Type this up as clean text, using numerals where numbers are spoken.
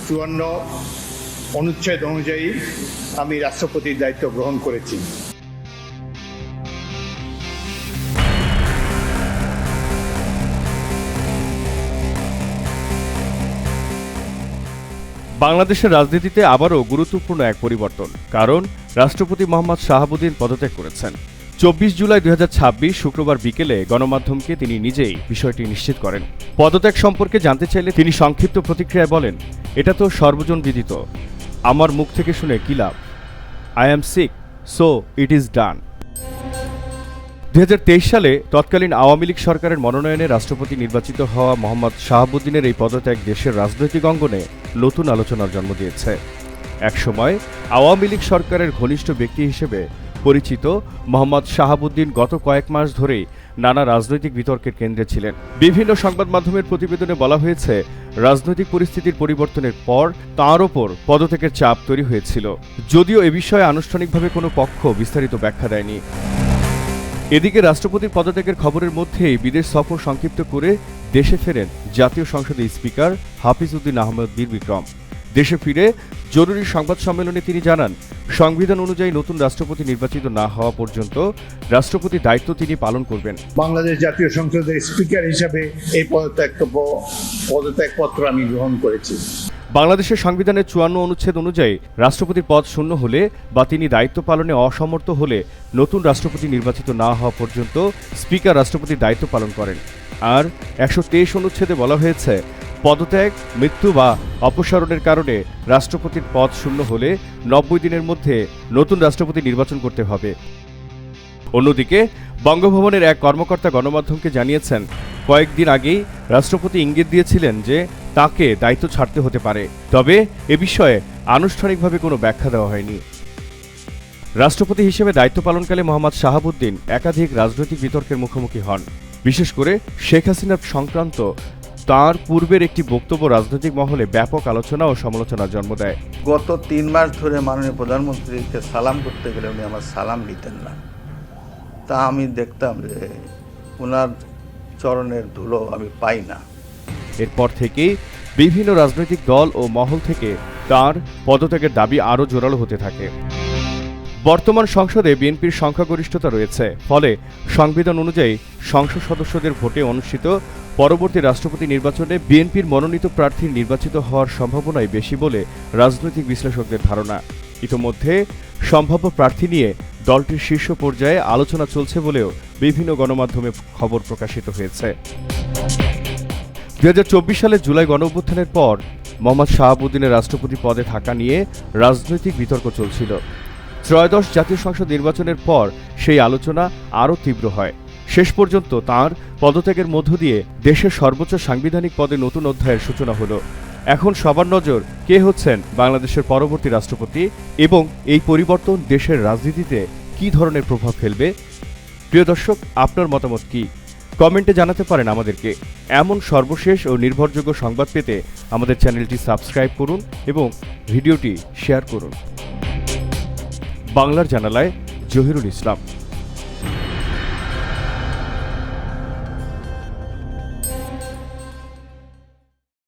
54 অনুচ্ছেদ অনুযায়ী আমি রাষ্ট্রপতির দায়িত্ব গ্রহণ করেছি। বাংলাদেশের রাজনীতিতে আবারও গুরুত্বপূর্ণ এক পরিবর্তন, কারণ রাষ্ট্রপতি মোহাম্মদ শাহাবুদ্দিন পদত্যাগ করেছেন। 24 জুলাই 2026 শুক্রবার বিকেলে গণমাধ্যমকে তিনি নিজেই বিষয়টি নিশ্চিত করেন। পদত্যাগ সম্পর্কে জানতে চাইলে তিনি সংক্ষিপ্ত প্রতিক্রিয়ায় বলেন, এটা তো সর্বজন বিদিত, আমার মুখ থেকে শুনে কি লাভ? I am sick, so it is done. 2023 সালে তৎকালীন আওয়ামী লীগ সরকারের মনোনয়নে রাষ্ট্রপতি নির্বাচিত হওয়া মোহাম্মদ শাহাবুদ্দিনের এই পদত্যাগ দেশের রাজনৈতিক অঙ্গনে নতুন আলোচনার জন্ম দিয়েছে। একসময় আওয়ামী লীগ সরকারের ঘনিষ্ঠ ব্যক্তি হিসেবে পরিচিত মোহাম্মদ শাহাবুদ্দিন গত কয়েক মাস ধরেই নানা রাজনৈতিক বিতর্কের কেন্দ্রে ছিলেন। বিভিন্ন সংবাদ মাধ্যমের প্রতিবেদনে বলা হয়েছে, রাজনৈতিক পরিস্থিতির পরিবর্তনের পর তাঁর ওপর পদত্যাগের চাপ তৈরি হয়েছিল, যদিও এ বিষয়ে আনুষ্ঠানিকভাবে কোনো পক্ষ বিস্তারিত ব্যাখ্যা দেয়নি। এদিকে রাষ্ট্রপতির পদত্যাগের খবরের মধ্যেই বিদেশ সফর সংক্ষিপ্ত করে দেশে ফেরেন জাতীয় সংসদের স্পিকার হাফিজ উদ্দিন আহমেদ বীর বিক্রম। দেশে ফিরে জরুরি সংবাদ সম্মেলনে তিনি জানান, সংবিধান অনুযায়ী নতুন রাষ্ট্রপতি নির্বাচিত না হওয়া পর্যন্ত রাষ্ট্রপতির দায়িত্ব তিনি পালন করবেন। বাংলাদেশ জাতীয় সংসদের স্পিকার হিসাবে এই পদত্যাগপত্র আমি গ্রহণ করেছি। বাংলাদেশের সংবিধানের 54 অনুচ্ছেদ অনুযায়ী রাষ্ট্রপতির পদ শূন্য হলে বা তিনি দায়িত্ব পালনে অসমর্থ হলে নতুন রাষ্ট্রপতি নির্বাচিত না হওয়া পর্যন্ত স্পিকার রাষ্ট্রপতির দায়িত্ব পালন করেন। আর 123 অনুচ্ছেদে বলা হয়েছে, পদত্যাগ, মৃত্যু বা অপসারণের কারণে রাষ্ট্রপতির পদ শূন্য হলে 90 দিনের মধ্যে নতুন রাষ্ট্রপতি নির্বাচন করতে হবে। অন্যদিকে বঙ্গভবনের এক কর্মকর্তা গণমাধ্যমকে জানিয়েছেন, কয়েকদিন আগেই রাষ্ট্রপতি ইঙ্গিত দিয়েছিলেন যে তাকে দায়িত্ব ছাড়তে হতে পারে, তবে এ বিষয়ে আনুষ্ঠানিকভাবে কোনো ব্যাখ্যা দেওয়া হয়নি। রাষ্ট্রপতি হিসেবে দায়িত্ব পালনকালে মোহাম্মদ শাহাবুদ্দিন একাধিক রাজনৈতিক বিতর্কের মুখোমুখি হন। বিশেষ করে শেখ হাসিনা সংক্রান্ত তাঁর পূর্বের একটি বক্তব্য রাজনৈতিক মহলে ব্যাপক আলোচনা ও সমালোচনার জন্ম দেয়। গত 3 মাস ধরে মাননীয় প্রধানমন্ত্রীকে সালাম করতে গেলে উনি আমার সালাম নিতেন না। তা আমি দেখতাম যে ওনার চরণের ধুলো আমি পাই না। এরপর থেকেই বিভিন্ন রাজনৈতিক দল ও মহল থেকে তাঁর পদত্যাগের দাবি আরও জোরালো হতে থাকে। বর্তমান সংসদে বিএনপির সংখ্যাগরিষ্ঠতা রয়েছে, ফলে সংবিধান অনুযায়ী সংসদ সদস্যদের ভোটে অনুষ্ঠিত পরবর্তী রাষ্ট্রপতি নির্বাচনে বিএনপির মনোনীত প্রার্থীর নির্বাচিত হওয়ার সম্ভাবনাই বেশি বলে রাজনৈতিক বিশ্লেষকদের ধারণা। ইতোমধ্যে সম্ভাব্য প্রার্থী নিয়ে দলটির শীর্ষ পর্যায়ে আলোচনা চলছে বলেও বিভিন্ন গণমাধ্যমে খবর প্রকাশিত হয়েছে। 2024 সালের জুলাই গণঅভ্যুত্থানের পর মোহাম্মদ শাহাবুদ্দিনের রাষ্ট্রপতি পদে থাকা নিয়ে রাজনৈতিক বিতর্ক চলছিল। ত্রয়োদশ জাতীয় সংসদ নির্বাচনের পর সেই আলোচনা আরও তীব্র হয়। শেষ পর্যন্ত তাঁর পদত্যাগের মধ্য দিয়ে দেশের সর্বোচ্চ সাংবিধানিক পদে নতুন অধ্যায়ের সূচনা হলো। এখন সবার নজর কে হচ্ছেন বাংলাদেশের পরবর্তী রাষ্ট্রপতি এবং এই পরিবর্তন দেশের রাজনীতিতে কী ধরনের প্রভাব ফেলবে। প্রিয় দর্শক, আপনার মতামত কি? কমেন্টে জানাতে পারেন আমাদেরকে। এমন সর্বশেষ ও নির্ভরযোগ্য সংবাদ পেতে আমাদের চ্যানেলটি সাবস্ক্রাইব করুন এবং ভিডিওটি শেয়ার করুন। বাংলার জানালায় জহিরুল ইসলাম।